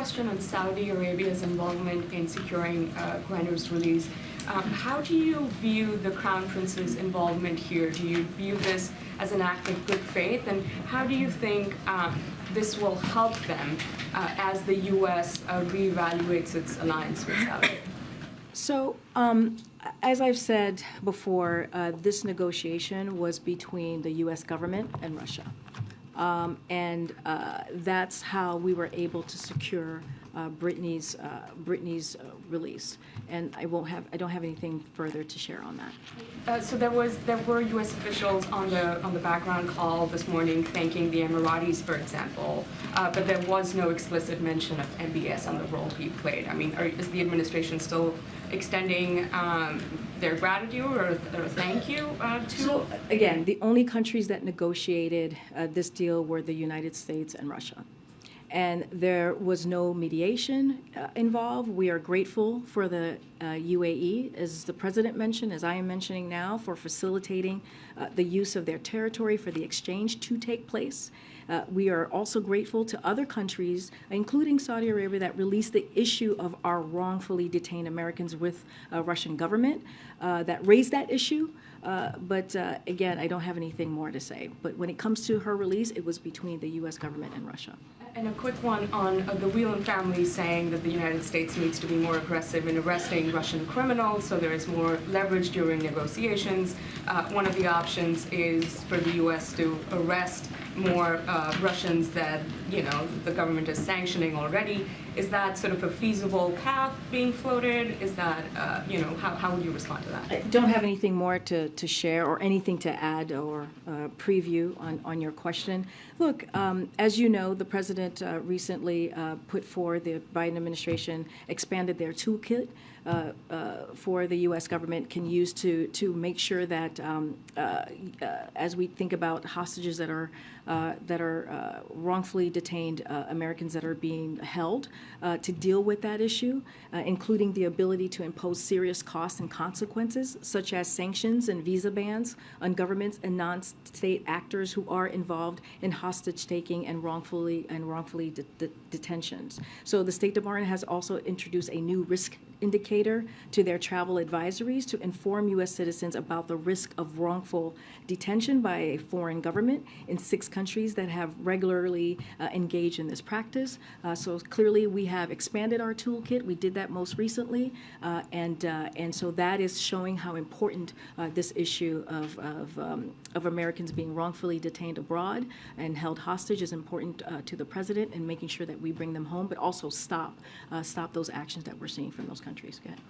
question on Saudi Arabia's involvement in securing Griner's release. How do you view the Crown Prince's involvement here? Do you view this as an act of good faith? And how do you think this will help them as the U.S. reevaluates its alliance with Saudi? So, as I've said before, this negotiation was between the U.S. government and Russia. And that's how we were able to secure Brittney's release. And I don't have anything further to share on that. So there were U.S. officials on the background call this morning thanking the Emiratis, for example, but there was no explicit mention of MBS on the role he played. I mean, is the administration still extending their gratitude or thank you to? So again, the only countries that negotiated this deal were the United States and Russia. And there was no mediation involved. We are grateful for the UAE, as the president mentioned, as I am mentioning now, for facilitating the use of their territory for the exchange to take place. We are also grateful to other countries, including Saudi Arabia, that released the issue of our wrongfully detained Americans with Russian government, that raised that issue. But again, I don't have anything more to say. But when it comes to her release, it was between the U.S. government and Russia. And a quick one on the Whelan family saying that the United States needs to be more aggressive in arresting Russian criminals, so there is more leverage during negotiations. One of the options is for the U.S. to arrest more Russians that, the government is sanctioning already. Is that sort of a feasible path being floated? Is that, how would you respond to that? I don't have anything more to share or anything to add or preview on your question. Look, as you know, the president recently put forward, the Biden administration expanded their toolkit for the U.S. government can use to make sure that as we think about hostages that are wrongfully detained Americans that are being held, to deal with that issue, including the ability to impose serious costs and consequences, such as sanctions and visa bans on governments and non-state actors who are involved in hostage-taking and wrongfully detentions. So the State Department has also introduced a new risk indicator to their travel advisories to inform U.S. citizens about the risk of wrongful detention by a foreign government in 6 countries that have regularly engaged in this practice. So clearly we have expanded our toolkit. We did that most recently, and so that is showing how important this issue of Americans being wrongfully detained abroad and held hostage is important to the president, and making sure that we bring them home, but also stop those actions that we're seeing from those countries. Go ahead.